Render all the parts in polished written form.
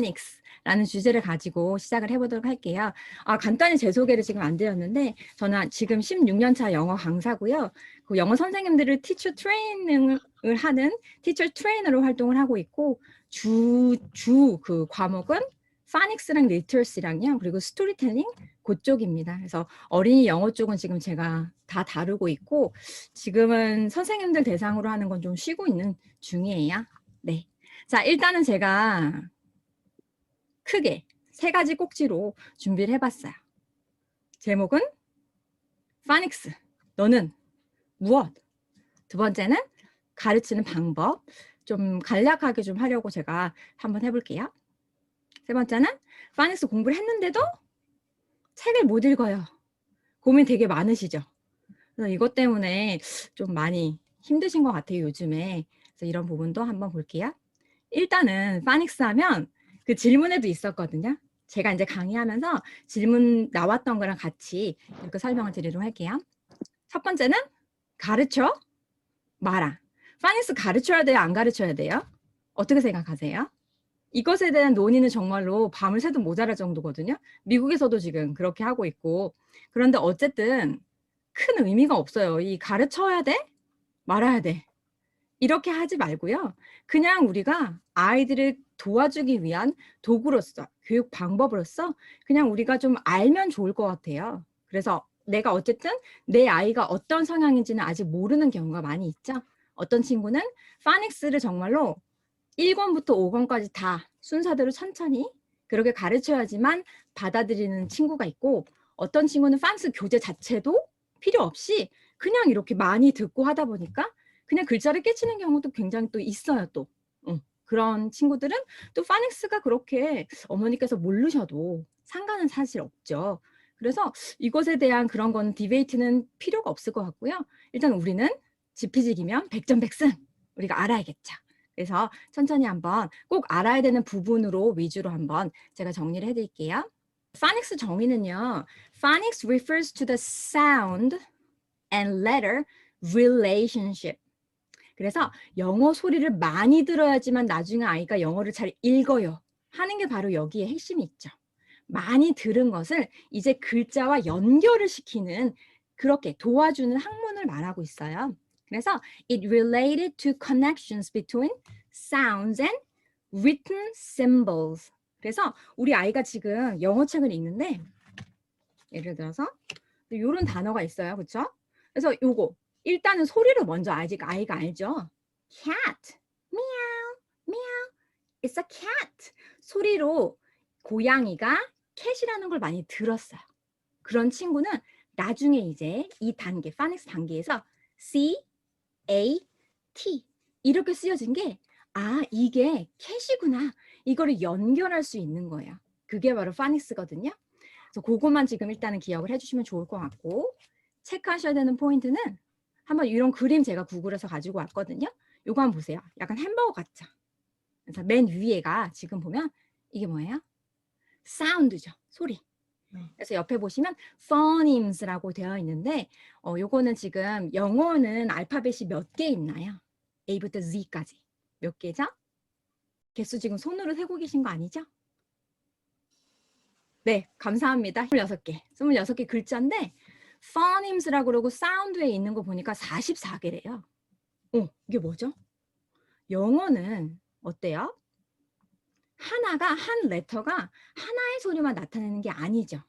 Phonics라는 주제를 가지고 시작을 해보도록 할게요. 간단히 제 소개를 지금 안 드렸는데 저는 지금 16년 차 영어 강사고요. 그 영어 선생님들을 티처 트레이닝을 하는 티처 트레이너로 활동을 하고 있고 그 과목은 Phonics랑 Literacy랑요. 그리고 스토리텔링 그쪽입니다. 그래서 어린이 영어 쪽은 지금 제가 다 다루고 있고 지금은 선생님들 대상으로 하는 건 좀 쉬고 있는 중이에요. 네. 자, 일단은 제가 크게 3가지 꼭지로 준비를 해봤어요. 제목은 Phonics, 너는 무엇? 두 번째는 가르치는 방법. 좀 간략하게 좀 하려고 제가 한번 해볼게요. 세 번째는 Phonics 공부를 했는데도 책을 못 읽어요. 고민 되게 많으시죠? 그래서 이것 때문에 좀 많이 힘드신 것 같아요, 요즘에. 그래서 이런 부분도 한번 볼게요. 일단은 Phonics 하면 그 질문에도 있었거든요. 제가 이제 강의하면서 질문 나왔던 거랑 같이 이렇게 설명을 드리도록 할게요. 첫 번째는 가르쳐 마라. Phonics 가르쳐야 돼요? 안 가르쳐야 돼요? 어떻게 생각하세요? 이것에 대한 논의는 정말로 밤을 새도 모자랄 정도거든요. 미국에서도 지금 그렇게 하고 있고. 그런데 어쨌든 큰 의미가 없어요. 이 가르쳐야 돼? 말아야 돼. 이렇게 하지 말고요. 그냥 우리가 아이들을 도와주기 위한 도구로서, 교육 방법으로서 그냥 우리가 좀 알면 좋을 것 같아요. 그래서 내가 어쨌든 내 아이가 어떤 성향인지는 아직 모르는 경우가 많이 있죠. 어떤 친구는 Phonics를 정말로 1권부터 5권까지 다 순서대로 천천히 그렇게 가르쳐야지만 받아들이는 친구가 있고 어떤 친구는 Phonics 교재 자체도 필요 없이 그냥 이렇게 많이 듣고 하다 보니까 그냥 글자를 깨치는 경우도 굉장히 또 있어요. 또 그런 친구들은 또 Phonics가 그렇게 어머니께서 모르셔도 상관은 사실 없죠. 그래서 이것에 대한 그런 건 디베이트는 필요가 없을 것 같고요. 일단 우리는 지피지기면 백전백승 우리가 알아야겠죠. 그래서 천천히 한번 꼭 알아야 되는 부분으로 위주로 한번 제가 정리를 해드릴게요. Phonics 정의는요. Phonics refers to the sound and letter relationship. 그래서 영어 소리를 많이 들어야지만 나중에 아이가 영어를 잘 읽어요. 하는 게 바로 여기에 핵심이 있죠. 많이 들은 것을 이제 글자와 연결을 시키는 그렇게 도와주는 학문을 말하고 있어요. 그래서 it related to connections between sounds and written symbols. 그래서 우리 아이가 지금 영어 책을 읽는데 예를 들어서 이런 단어가 있어요. 그렇죠? 그래서 요거 일단은 소리를 먼저 아이가 알죠. cat, meow, meow. It's a cat. 소리로 고양이가 캣이라는 걸 많이 들었어요. 그런 친구는 나중에 이제 이 단계, Phonics 단계에서 C, A, T 이렇게 쓰여진 게 이게 캣이구나. 이거를 연결할 수 있는 거예요. 그게 바로 Phonics거든요. 그래서 그것만 지금 일단은 기억을 해주시면 좋을 것 같고 체크하셔야 되는 포인트는 한번 이런 그림 제가 구글에서 가지고 왔거든요. 이거 한번 보세요. 약간 햄버거 같죠? 그래서 맨 위에가 지금 보면 이게 뭐예요? 사운드죠. 소리. 그래서 옆에 보시면 phonemes라고 되어 있는데 요거는 지금 영어는 알파벳이 몇 개 있나요? A부터 Z까지. 몇 개죠? 개수 지금 손으로 세고 계신 거 아니죠? 네, 감사합니다. 26개. 26개 글자인데 phonemes라고 그러고 사운드에 있는 거 보니까 44개래요. 이게 뭐죠? 영어는 어때요? 한 레터가 하나의 소리만 나타내는 게 아니죠.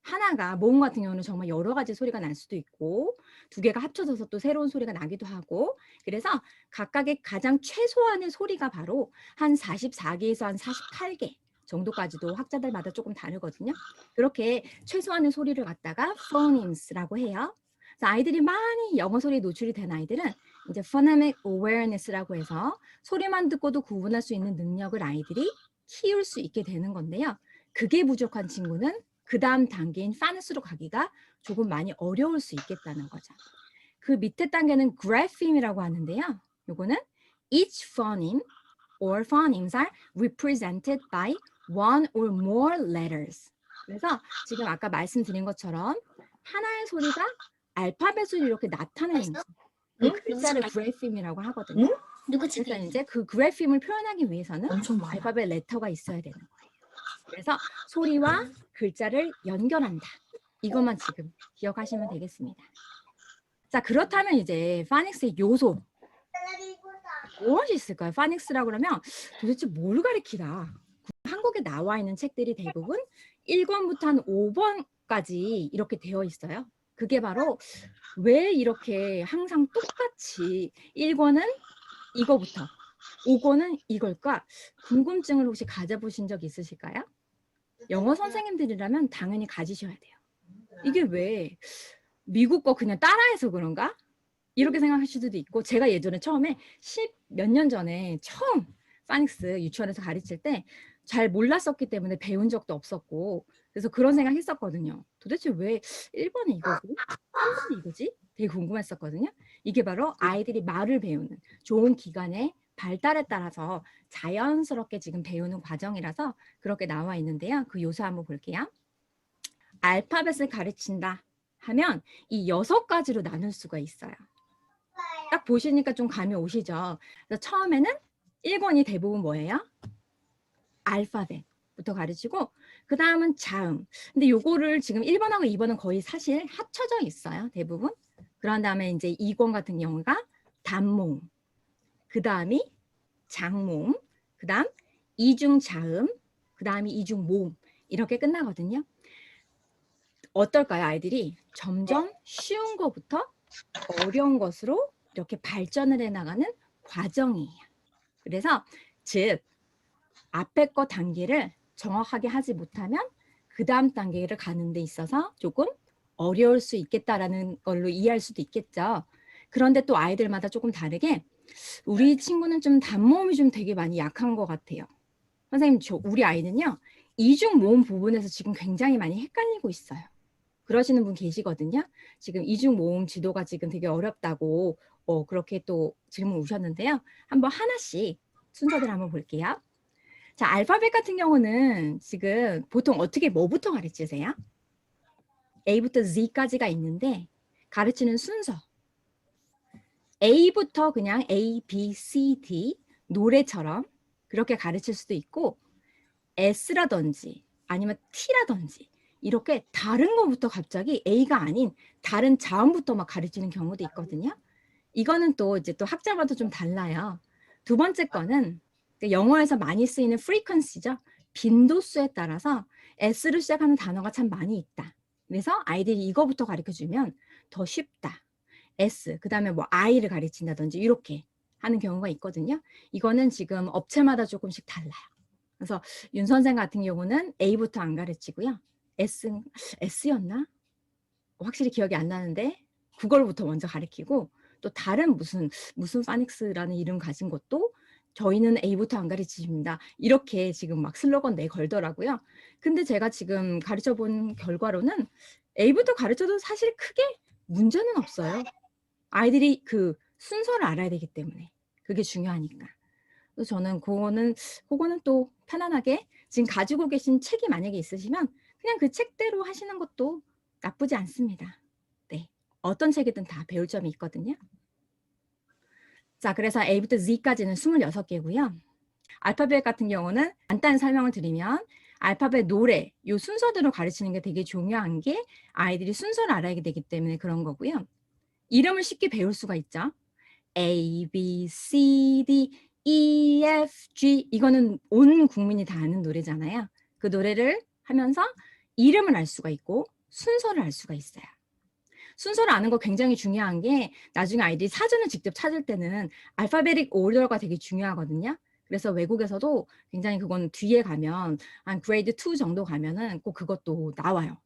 하나가 모음 같은 경우는 정말 여러 가지 소리가 날 수도 있고 2개가 합쳐져서 또 새로운 소리가 나기도 하고 그래서 각각의 가장 최소한의 소리가 바로 한 44개에서 한 48개 정도까지도 학자들마다 조금 다르거든요. 그렇게 최소한의 소리를 갖다가 phonemes라고 해요. 그래서 아이들이 많이 영어 소리에 노출이 된 아이들은 이제 phonemic awareness라고 해서 소리만 듣고도 구분할 수 있는 능력을 아이들이 키울 수 있게 되는 건데요. 그게 부족한 친구는 그 다음 단계인 Phonics로 가기가 조금 많이 어려울 수 있겠다는 거죠. 그 밑에 단계는 grapheme이라고 하는데요. 요거는 each phoneme or phonemes are represented by one or more letters. 그래서 지금 아까 말씀드린 것처럼 하나의 소리가 알파벳으로 이렇게 나타내는 거. 그 글자를 grapheme이라고 하거든요. 누구 그래서 집에 이제 그 그래핌을 표현하기 위해서는 엄청 많아. 알파벳 레터가 있어야 되는 거예요. 그래서 소리와 글자를 연결한다. 이것만 지금 기억하시면 되겠습니다. 자, 그렇다면 이제 파닉스의 요소 무엇이 있을까요? 파닉스라고 그러면 도대체 뭘 가리키다? 한국에 나와 있는 책들이 대부분 1권부터 한 5번까지 이렇게 되어 있어요. 그게 바로 왜 이렇게 항상 똑같이 1권은 이거부터 5권은 이걸까? 궁금증을 혹시 가져보신 적 있으실까요? 영어 선생님들이라면 당연히 가지셔야 돼요. 이게 왜 미국 거 그냥 따라해서 그런가? 이렇게 생각하실 수도 있고, 제가 예전에 처음에 10 몇 년 전에 처음 파닉스 유치원에서 가르칠 때 잘 몰랐었기 때문에 배운 적도 없었고, 그래서 그런 생각 했었거든요. 도대체 왜 1번이 이거고 3번이 이거지? 되게 궁금했었거든요. 이게 바로 아이들이 말을 배우는 좋은 기관의 발달에 따라서 자연스럽게 지금 배우는 과정이라서 그렇게 나와 있는데요. 그 요소 한번 볼게요. 알파벳을 가르친다 하면 이 6가지로 나눌 수가 있어요. 딱 보시니까 좀 감이 오시죠? 그래서 처음에는 1권이 대부분 뭐예요? 알파벳부터 가르치고 그 다음은 자음. 근데 요거를 지금 1번하고 2번은 거의 사실 합쳐져 있어요. 대부분. 그런 다음에 이제 2권 같은 경우가 단모음. 그 다음이 장모음. 그 다음 이중자음. 그 다음이 이중모음. 이렇게 끝나거든요. 어떨까요? 아이들이 점점 쉬운 것부터 어려운 것으로 이렇게 발전을 해나가는 과정이에요. 그래서 즉 앞에 거 단계를 정확하게 하지 못하면 그 다음 단계를 가는 데 있어서 조금 어려울 수 있겠다라는 걸로 이해할 수도 있겠죠. 그런데 또 아이들마다 조금 다르게 우리 친구는 좀 단모음이 좀 되게 많이 약한 것 같아요. 선생님, 우리 아이는요. 이중 모음 부분에서 지금 굉장히 많이 헷갈리고 있어요. 그러시는 분 계시거든요. 지금 이중 모음 지도가 지금 되게 어렵다고 그렇게 또 질문 오셨는데요. 한번 하나씩 순서대로 한번 볼게요. 자, 알파벳 같은 경우는 지금 보통 어떻게 뭐부터 가르치세요? A부터 Z까지가 있는데 가르치는 순서. A부터 그냥 A, B, C, D 노래처럼 그렇게 가르칠 수도 있고 S라든지 아니면 T라든지 이렇게 다른 것부터 갑자기 A가 아닌 다른 자음부터 막 가르치는 경우도 있거든요. 이거는 또 이제 또 학자마다 좀 달라요. 두 번째 거는 영어에서 많이 쓰이는 frequency죠. 빈도수에 따라서 S로 시작하는 단어가 참 많이 있다. 그래서 아이들이 이거부터 가르쳐주면 더 쉽다. S, 그 다음에 뭐 I를 가르친다든지 이렇게 하는 경우가 있거든요. 이거는 지금 업체마다 조금씩 달라요. 그래서 윤 선생 같은 경우는 A부터 안 가르치고요. S였나? 확실히 기억이 안 나는데 그걸부터 먼저 가르치고 또 다른 무슨 파닉스라는 이름 가진 것도 저희는 A부터 안 가르치십니다. 이렇게 지금 막 슬로건 내걸더라고요. 근데 제가 지금 가르쳐 본 결과로는 A부터 가르쳐도 사실 크게 문제는 없어요. 아이들이 그 순서를 알아야 되기 때문에 그게 중요하니까. 그래서 저는 그거는 또 편안하게 지금 가지고 계신 책이 만약에 있으시면 그냥 그 책대로 하시는 것도 나쁘지 않습니다. 네, 어떤 책이든 다 배울 점이 있거든요. 자, 그래서 A부터 Z까지는 26개고요. 알파벳 같은 경우는 간단히 설명을 드리면 알파벳 노래, 요 순서대로 가르치는 게 되게 중요한 게 아이들이 순서를 알아야 되기 때문에 그런 거고요. 이름을 쉽게 배울 수가 있죠. A, B, C, D, E, F, G 이거는 온 국민이 다 아는 노래잖아요. 그 노래를 하면서 이름을 알 수가 있고 순서를 알 수가 있어요. 순서를 아는 거 굉장히 중요한 게 나중에 아이들이 사전을 직접 찾을 때는 알파베틱 오더가 되게 중요하거든요. 그래서 외국에서도 굉장히 그건 뒤에 가면 한 그레이드 2 정도 가면은 꼭 그것도 나와요.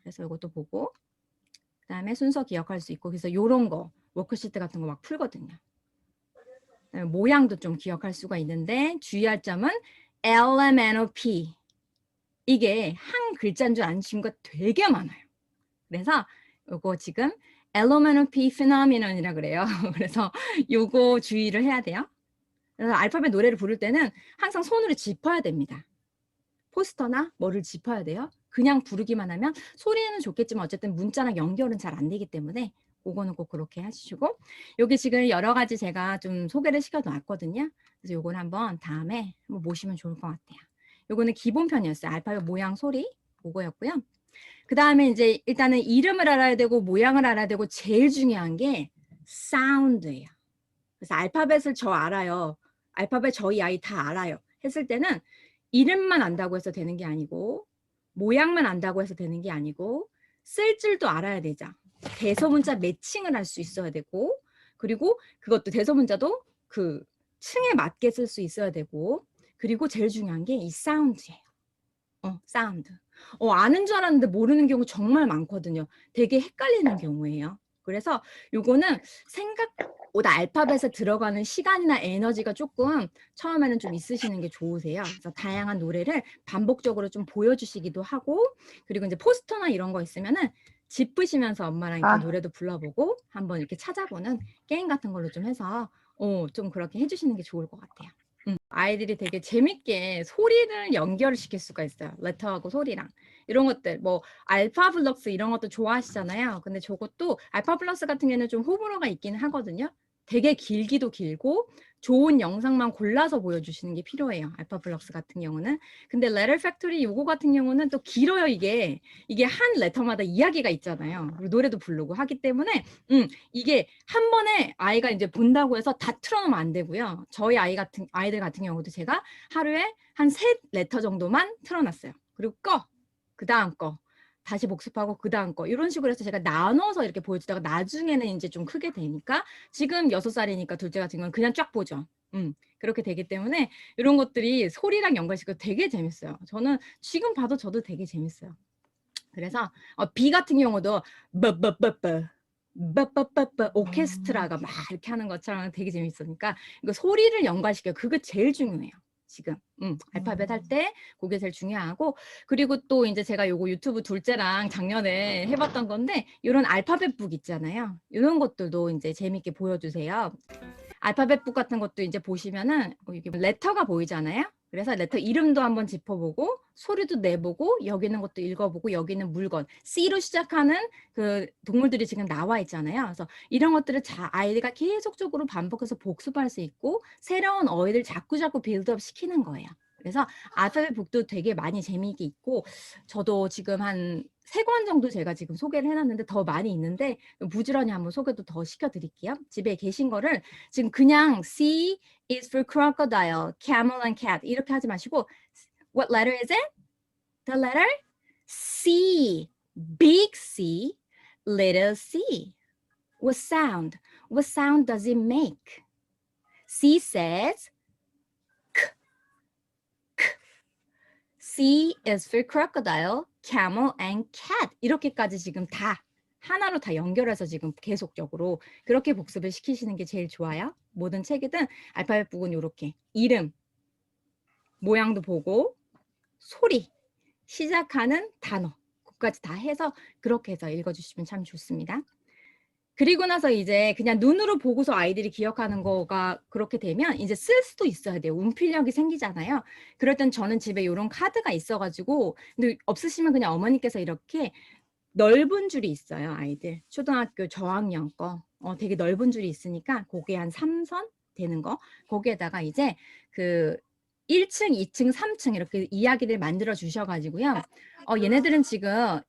그래서 이것도 보고 그다음에 순서 기억할 수 있고 그래서 요런 거 워크시트 같은 거 막 풀거든요. 모양도 좀 기억할 수가 있는데 주의할 점은 LMNOP 이게 한 글자인 줄 아는 친구가 되게 많아요. 그래서 요거 지금 LMNOP phenomenon이라 그래요. 그래서 요거 주의를 해야 돼요. 그래서 알파벳 노래를 부를 때는 항상 손으로 짚어야 됩니다. 포스터나 뭐를 짚어야 돼요. 그냥 부르기만 하면 소리는 좋겠지만 어쨌든 문자랑 연결은 잘 안 되기 때문에 그거는 꼭 그렇게 하시고 여기 지금 여러 가지 제가 좀 소개를 시켜놨거든요. 그래서 요거는 한번 다음에 한번 보시면 좋을 것 같아요. 요거는 기본편이었어요. 알파벳 모양 소리 그거였고요. 그 다음에 이제 일단은 이름을 알아야 되고 모양을 알아야 되고 제일 중요한 게 사운드예요. 그래서 알파벳을 저 알아요. 알파벳 저희 아이 다 알아요. 했을 때는 이름만 안다고 해서 되는 게 아니고 모양만 안다고 해서 되는 게 아니고 쓸 줄도 알아야 되죠. 대소문자 매칭을 할 수 있어야 되고 그리고 그것도 대소문자도 그 층에 맞게 쓸 수 있어야 되고 그리고 제일 중요한 게 이 사운드예요. 사운드. 아는 줄 알았는데 모르는 경우 정말 많거든요. 되게 헷갈리는 경우예요. 그래서 요거는 생각보다 알파벳에 들어가는 시간이나 에너지가 조금 처음에는 좀 있으시는 게 좋으세요. 그래서 다양한 노래를 반복적으로 좀 보여주시기도 하고 그리고 이제 포스터나 이런 거 있으면은 짚으시면서 엄마랑 이렇게 노래도 불러보고 한번 이렇게 찾아보는 게임 같은 걸로 좀 해서 좀 그렇게 해주시는 게 좋을 것 같아요. 아이들이 되게 재밌게 소리를 연결을 시킬 수가 있어요. 레터하고 소리랑. 이런 것들 뭐 알파블럭스 이런 것도 좋아하시잖아요. 근데 저것도 알파블럭스 같은 경우는 좀 호불호가 있긴 하거든요. 되게 길기도 길고 좋은 영상만 골라서 보여주시는 게 필요해요. 알파블럭스 같은 경우는. 근데 레터 팩토리 요거 같은 경우는 또 길어요. 이게 한 레터마다 이야기가 있잖아요. 그리고 노래도 부르고 하기 때문에 이게 한 번에 아이가 이제 본다고 해서 다 틀어놓으면 안 되고요. 저희 아이들 같은 경우도 제가 하루에 한 3레터 정도만 틀어놨어요. 그리고 그 다음 거. 다시 복습하고 그 다음 거. 이런 식으로 해서 제가 나눠서 이렇게 보여주다가 나중에는 이제 좀 크게 되니까 지금 6살이니까 둘째 같은 경우는 그냥 쫙 보죠. 그렇게 되기 때문에 이런 것들이 소리랑 연관시켜 되게 재밌어요. 저는 지금 봐도 저도 되게 재밌어요. 그래서 B 같은 경우도 빠빠빠빠 오케스트라가 막 이렇게 하는 것처럼 되게 재밌으니까 이거 소리를 연관시켜요. 그게 제일 중요해요. 지금 알파벳 할 때 그게 제일 중요하고 그리고 또 이제 제가 요거 유튜브 둘째랑 작년에 해봤던 건데 이런 알파벳 북 있잖아요. 이런 것들도 이제 재밌게 보여주세요. 알파벳 북 같은 것도 이제 보시면은 이게 레터가 보이잖아요. 그래서 레터 이름도 한번 짚어보고 소리도 내보고 여기 있는 것도 읽어보고 여기 있는 물건 C로 시작하는 그 동물들이 지금 나와 있잖아요. 그래서 이런 것들을 아이가 계속적으로 반복해서 복습할 수 있고 새로운 어휘를 자꾸자꾸 빌드업 시키는 거예요. 그래서 알파벳 북도 되게 많이 재미있게 있고 저도 지금 한 3권 정도 제가 지금 소개를 해놨는데 더 많이 있는데 부지런히 한번 소개도 더 시켜드릴게요. 집에 계신 거를 지금 그냥 C is for crocodile, camel and cat 이렇게 하지 마시고 what letter is it? The letter C, big C, little c. What sound? What sound does it make? C says k, k. C is for crocodile, camel and cat 이렇게까지 지금 다 하나로 다 연결해서 지금 계속적으로 그렇게 복습을 시키시는 게 제일 좋아요. 모든 책이든 알파벳 북은 이렇게 이름, 모양도 보고 소리, 시작하는 단어 그까지 다 해서 그렇게 해서 읽어주시면 참 좋습니다. 그리고 나서 이제 그냥 눈으로 보고서 아이들이 기억하는 거가 그렇게 되면 이제 쓸 수도 있어야 돼요. 운필력이 생기잖아요. 그럴 땐 저는 집에 이런 카드가 있어가지고 근데 없으시면 그냥 어머니께서 이렇게 넓은 줄이 있어요. 아이들 초등학교 저학년 거 되게 넓은 줄이 있으니까 그게 한 3선 되는 거 거기에다가 이제 그 1층, 2층, 3층 이렇게 이야기를 만들어 주셔가지고요. 얘네들은 지금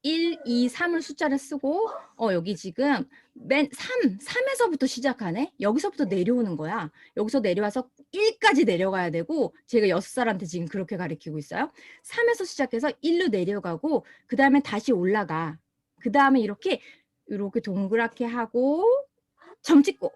1, 2, 3을 숫자를 쓰고 여기 지금 맨 3에서부터 시작하네. 여기서부터 내려오는 거야. 여기서 내려와서 1까지 내려가야 되고 제가 6살한테 지금 그렇게 가르치고 있어요. 3에서 시작해서 1로 내려가고 그 다음에 다시 올라가. 그 다음에 이렇게 동그랗게 하고 점 찍고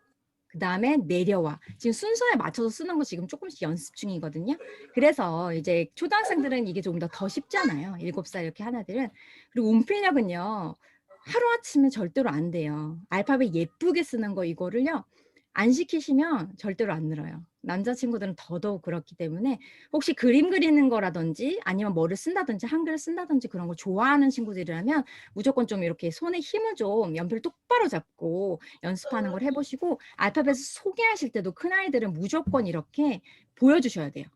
그 다음에 내려와. 지금 순서에 맞춰서 쓰는 거 지금 조금씩 연습 중이거든요. 그래서 이제 초등학생들은 이게 조금 더 쉽잖아요. 7살 이렇게 하나들은. 그리고 운필력은요. 하루아침에 절대로 안 돼요. 알파벳 예쁘게 쓰는 거 이거를요. 안 시키시면 절대로 안 늘어요. 남자친구들은 더더욱 그렇기 때문에 혹시 그림 그리는 거라든지 아니면 뭐를 쓴다든지 한글을 쓴다든지 그런 거 좋아하는 친구들이라면 무조건 좀 이렇게 손에 힘을 좀 연필 똑바로 잡고 연습하는 걸 해보시고 알파벳을 소개하실 때도 큰아이들은 무조건 이렇게 보여주셔야 돼요.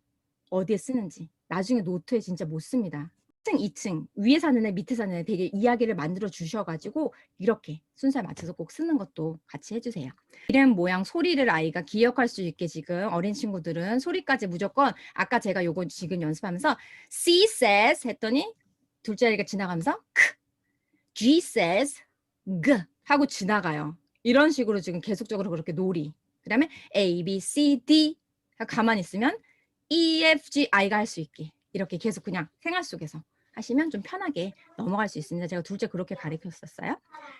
어디에 쓰는지. 나중에 노트에 진짜 못 씁니다. 1층, 2층, 위에 사는 애, 밑에 사는 애 되게 이야기를 만들어 주셔가지고 이렇게 순서에 맞춰서 꼭 쓰는 것도 같이 해주세요. 이름, 모양, 소리를 아이가 기억할 수 있게 지금 어린 친구들은 소리까지 무조건 아까 제가 요거 지금 연습하면서 C says 했더니 둘째 아이가 지나가면서 크, G says G 하고 지나가요. 이런 식으로 지금 계속적으로 그렇게 놀이. 그 다음에 A, B, C, D 가만히 있으면 E, F, G, I가 할 수 있게 이렇게 계속 그냥 생활 속에서 하시면 좀 편하게 넘어갈 수 있습니다. 제가 둘째 그렇게 가르쳤었어요.